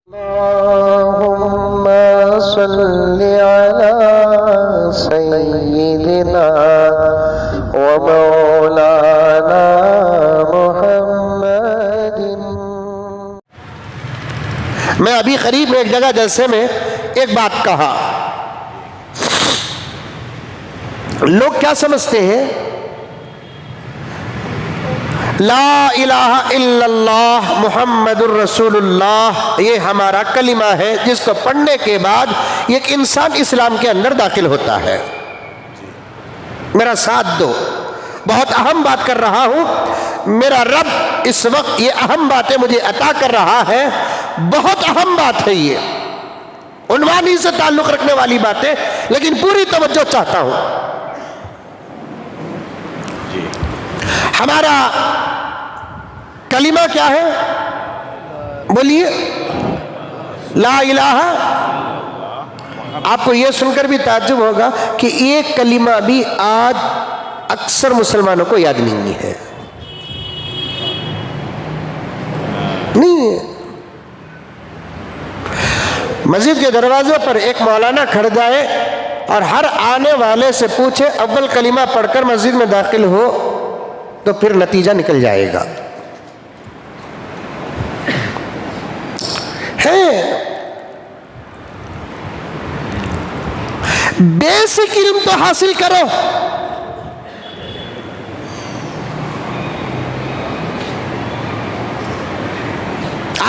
اللهم صل على سيدنا ومولانا محمد۔ میں ابھی قریب میں ایک جگہ جلسے میں ایک بات کہا، لوگ کیا سمجھتے ہیں لا الہ الا اللہ محمد الرسول اللہ، یہ ہمارا کلمہ ہے جس کو پڑھنے کے بعد ایک انسان اسلام کے اندر داخل ہوتا ہے۔ میرا ساتھ دو، بہت اہم بات کر رہا ہوں، میرا رب اس وقت یہ اہم باتیں مجھے عطا کر رہا ہے، بہت اہم بات ہے یہ، عنوان ہی سے تعلق رکھنے والی باتیں، لیکن پوری توجہ چاہتا ہوں۔ ہمارا کلمہ کیا ہے؟ بولیے لا الہ۔ آپ کو یہ سن کر بھی تعجب ہوگا کہ ایک کلمہ بھی آج اکثر مسلمانوں کو یاد نہیں ہے، نہیں۔ مسجد کے دروازے پر ایک مولانا کھڑ جائے اور ہر آنے والے سے پوچھے اول کلمہ پڑھ کر مسجد میں داخل ہو تو پھر نتیجہ نکل جائے گا۔ بیسک علم تو حاصل کرو،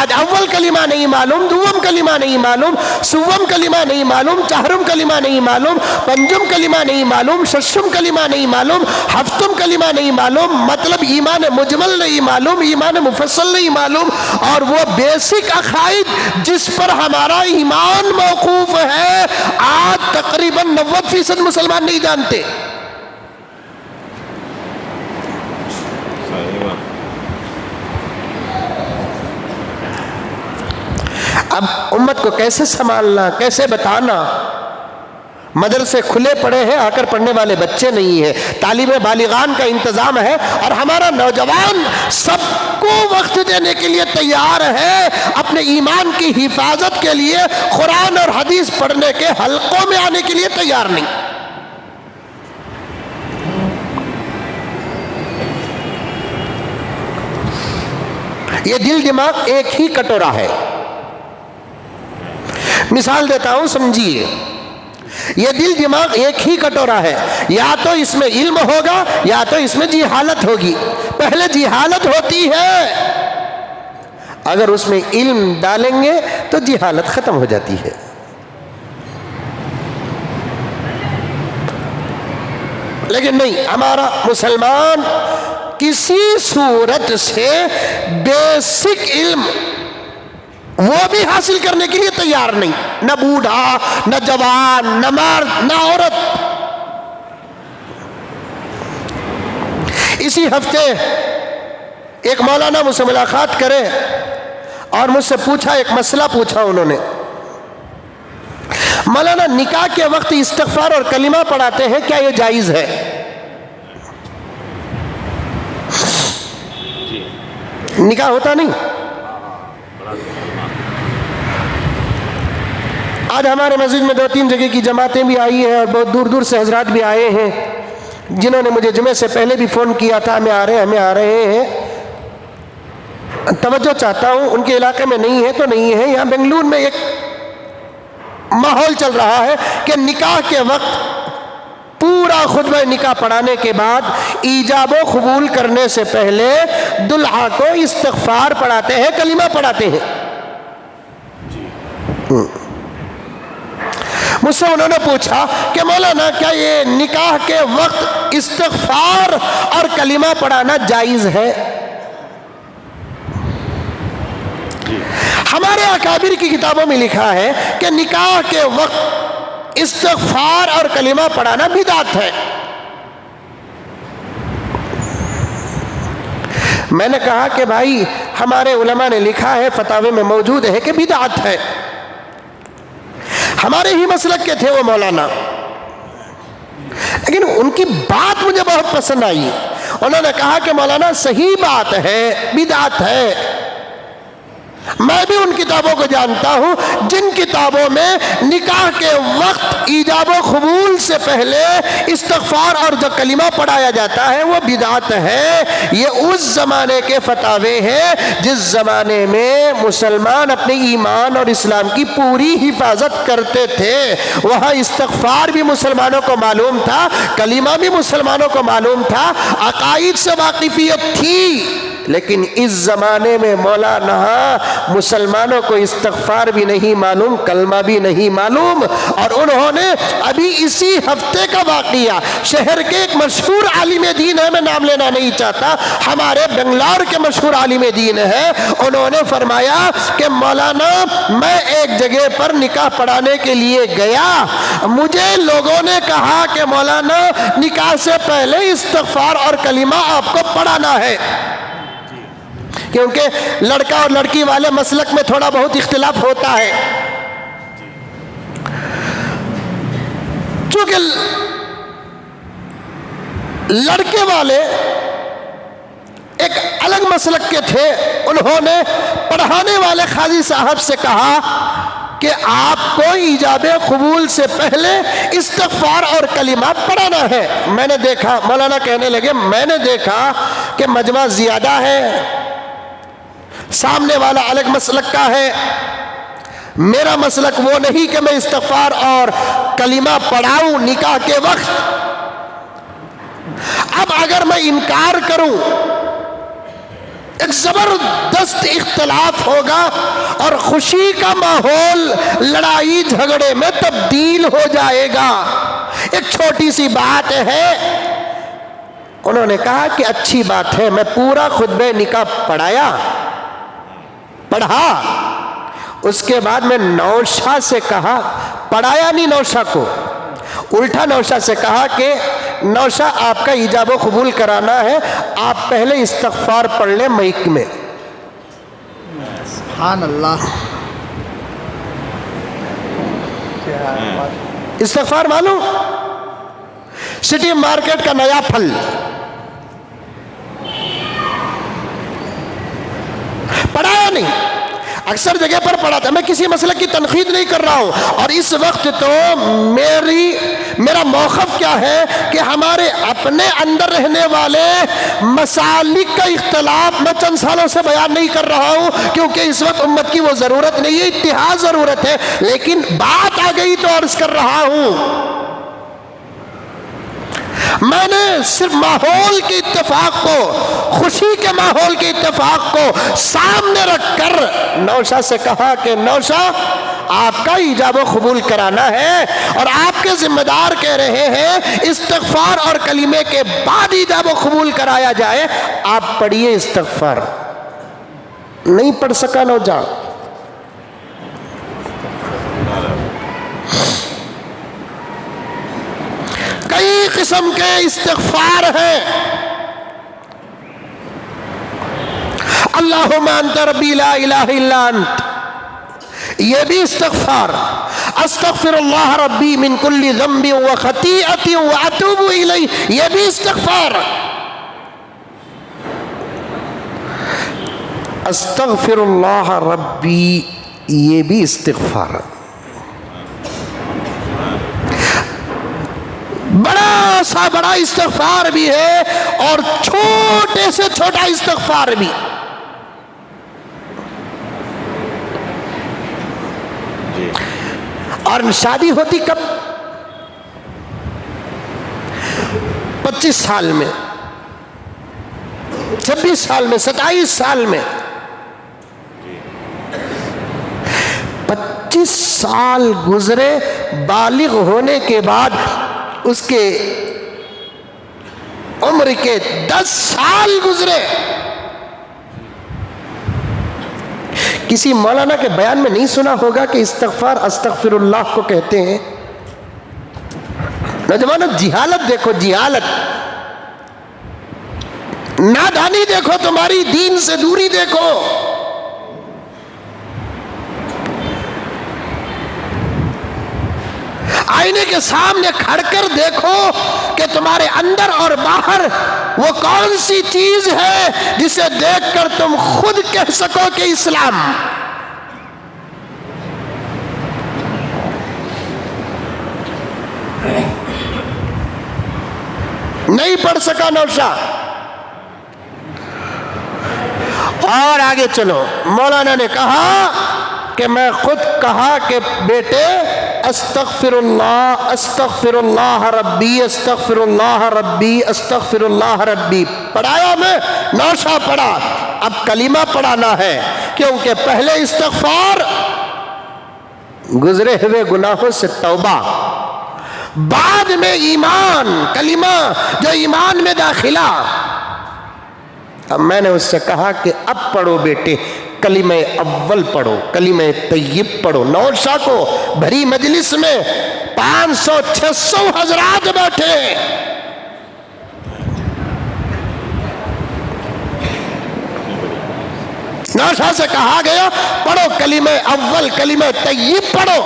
آج اول کلمہ نہیں معلوم، دوم کلمہ نہیں معلوم، سوم کلمہ نہیں معلوم، چہرم کلمہ نہیں معلوم، پنجم کلمہ نہیں معلوم، ششم کلمہ نہیں معلوم، ہفتم کلمہ نہیں معلوم، مطلب ایمان مجمل نہیں معلوم، ایمان مفصل نہیں معلوم، اور وہ بیسک عقائد جس پر ہمارا ایمان موقوف ہے آج تقریباً 90% مسلمان نہیں جانتے۔ اب امت کو کیسے سنبھالنا، کیسے بتانا؟ مدرسے کھلے پڑے ہیں، آ کر پڑھنے والے بچے نہیں ہیں، تعلیم بالغان کا انتظام ہے، اور ہمارا نوجوان سب کو وقت دینے کے لیے تیار ہے، اپنے ایمان کی حفاظت کے لیے قرآن اور حدیث پڑھنے کے حلقوں میں آنے کے لیے تیار نہیں۔ یہ دل دماغ ایک ہی کٹورا ہے۔ مثال دیتا ہوں، سمجھیے، یہ دل دماغ ایک ہی کٹورا ہے، یا تو اس میں علم ہوگا یا تو اس میں جہالت ہوگی۔ پہلے جہالت ہوتی ہے، اگر اس میں علم ڈالیں گے تو جہالت ختم ہو جاتی ہے۔ لیکن نہیں، ہمارا مسلمان کسی صورت سے بیسک علم وہ بھی حاصل کرنے کے لیے تیار نہیں، نہ بوڑھا، نہ جوان، نہ مرد، نہ عورت۔ اسی ہفتے ایک مولانا مجھ سے ملاقات کرے اور مجھ سے پوچھا، ایک مسئلہ پوچھا انہوں نے، مولانا نکاح کے وقت استغفار اور کلمہ پڑھاتے ہیں، کیا یہ جائز ہے؟ نکاح ہوتا نہیں؟ آج ہمارے مسجد میں 2-3 جگہ کی جماعتیں بھی آئی ہیں، اور بہت دور دور سے حضرات بھی آئے ہیں، جنہوں نے مجھے جمعے سے پہلے بھی فون کیا تھا، ہمیں آ رہے ہیں۔ توجہ چاہتا ہوں، ان کے علاقے میں نہیں ہے تو نہیں ہے، یہاں بنگلور میں ایک ماحول چل رہا ہے کہ نکاح کے وقت پورا خطبہ نکاح پڑھانے کے بعد ایجاب و قبول کرنے سے پہلے دلہا کو استغفار پڑھاتے ہیں، کلمہ پڑھاتے ہیں۔ مجھ سے انہوں نے پوچھا کہ مولانا کیا یہ نکاح کے وقت استغفار اور کلمہ پڑھانا جائز ہے؟ ہمارے اکابر کی کتابوں میں لکھا ہے کہ نکاح کے وقت استغفار اور کلمہ پڑھانا بدعت ہے۔ میں نے کہا کہ بھائی ہمارے علماء نے لکھا ہے، فتاوی میں موجود ہے کہ بدعت ہے۔ ہمارے ہی مسلک کے تھے وہ مولانا، لیکن ان کی بات مجھے بہت پسند آئی۔ انہوں نے کہا کہ مولانا صحیح بات ہے، بدعت ہے، میں بھی ان کتابوں کو جانتا ہوں جن کتابوں میں نکاح کے وقت ایجاب و قبول سے پہلے استغفار اور جو کلمہ پڑھایا جاتا ہے وہ بدعت ہے۔ یہ اس زمانے کے فتاوے ہیں جس زمانے میں مسلمان اپنے ایمان اور اسلام کی پوری حفاظت کرتے تھے۔ وہاں استغفار بھی مسلمانوں کو معلوم تھا، کلمہ بھی مسلمانوں کو معلوم تھا، عقائد سے واقفیت تھی، لیکن اس زمانے میں مولانا مسلمانوں کو استغفار بھی نہیں معلوم، کلمہ بھی نہیں معلوم۔ اور انہوں نے ابھی اسی ہفتے کا واقعہ شہر کے ایک مشہور عالم دین ہے، میں نام لینا نہیں چاہتا، ہمارے بنگلور کے مشہور عالم دین ہے، انہوں نے فرمایا کہ مولانا میں ایک جگہ پر نکاح پڑھانے کے لیے گیا، مجھے لوگوں نے کہا کہ مولانا نکاح سے پہلے استغفار اور کلمہ آپ کو پڑھانا ہے، کیونکہ لڑکا اور لڑکی والے مسلک میں تھوڑا بہت اختلاف ہوتا ہے۔ چونکہ لڑکے والے ایک الگ مسلک کے تھے، انہوں نے پڑھانے والے قاضی صاحب سے کہا کہ آپ کو ایجاب قبول سے پہلے استغفار اور کلمہ پڑھانا ہے۔ میں نے دیکھا، مولانا کہنے لگے، میں نے دیکھا کہ مجمع زیادہ ہے، سامنے والا الگ مسلک کا ہے، میرا مسلک وہ نہیں کہ میں استغفار اور کلمہ پڑھاؤں نکاح کے وقت۔ اب اگر میں انکار کروں ایک زبردست اختلاف ہوگا اور خوشی کا ماحول لڑائی جھگڑے میں تبدیل ہو جائے گا۔ ایک چھوٹی سی بات ہے۔ انہوں نے کہا کہ اچھی بات ہے، میں پورا خطبہ نکاح پڑھا، اس کے بعد میں نوشا سے کہا، پڑھایا نہیں نوشا کو، الٹا نوشا سے کہا کہ نوشا آپ کا ایجاب و قبول کرانا ہے، آپ پہلے استغفار پڑھ لیں مائک میں۔ سبحان اللہ، استغفار معلوم؟ سٹی مارکیٹ کا نیا پھل، پڑھایا نہیں، اکثر جگہ پر پڑھا تھا۔ میں کسی مسئلے کی تنقید نہیں کر رہا ہوں، اور اس وقت تو میرا موقف کیا ہے کہ ہمارے اپنے اندر رہنے والے مسالک کا اختلاف میں چند سالوں سے بیان نہیں کر رہا ہوں، کیونکہ اس وقت امت کی وہ ضرورت نہیں ہے، اتحاد ضرورت ہے، لیکن بات آ گئی تو عرض کر رہا ہوں۔ میں نے صرف ماحول کے اتفاق کو، خوشی کے ماحول کے اتفاق کو سامنے رکھ کر نوشا سے کہا کہ نوشا آپ کا ایجاب و قبول کرانا ہے، اور آپ کے ذمہ دار کہہ رہے ہیں استغفار اور کلمے کے بعد ایجاب و قبول کرایا جائے، آپ پڑھیے استغفار۔ نہیں پڑھ سکا نوجا، کئی قسم کے استغفار ہیں۔ اللہم انت ربی لا الہ الا انت، یہ بھی استغفار۔ استغفر اللہ ربی من کل ذنب و خطیئت و اتوب الیہ، یہ بھی استغفار۔ استغفر اللہ ربی، یہ بھی استغفار۔ بڑا سا بڑا استغفار بھی ہے اور چھوٹے سے چھوٹا استغفار بھی۔ اور شادی ہوتی کب؟ 25 سال میں، 26 سال میں، 27 سال میں۔ 25 سال گزرے، بالغ ہونے کے بعد اس کے عمر کے 10 سال گزرے۔ کسی مولانا کے بیان میں نہیں سنا ہوگا کہ استغفار استغفر اللہ کو کہتے ہیں۔ نوجوانوں، جہالت دیکھو، جہالت، نادانی دیکھو، تمہاری دین سے دوری دیکھو۔ آئینے کے سامنے کھڑ کر دیکھو کہ تمہارے اندر اور باہر وہ کون سی چیز ہے جسے دیکھ کر تم خود کہہ سکو کہ اسلام۔ نہیں پڑھ سکا نوشا. اور آگے چلو, مولانا نے کہا کہ میں خود کہا کہ بیٹے استغفر اللہ ربی استغفر اللہ ربی استغفر اللہ ربی پڑھایا میں, نوشا پڑھا. اب کلمہ پڑھانا ہے, کیونکہ پہلے استغفار, گزرے ہوئے گناہوں سے توبہ, بعد میں ایمان, کلمہ جو ایمان میں داخلہ. اب میں نے اس سے کہا کہ اب پڑھو بیٹے, کلمہ اول پڑھو, کلمہ طیب پڑھو. نوشا کو بھری مجلس میں 500-600 حضرات بیٹھے, نوشا سے کہا گیا پڑھو کلمہ اول, کلمہ طیب پڑھو.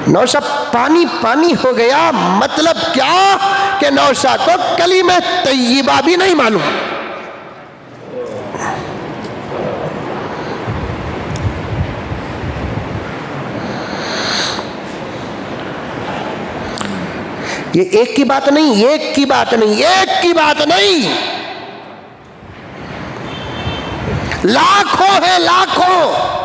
نوشا پانی پانی ہو گیا. مطلب کیا کہ نوشا کو کلمہ طیبہ بھی نہیں معلوم. یہ ایک کی بات نہیں, ایک کی بات نہیں, ایک کی بات نہیں, لاکھوں ہے لاکھوں.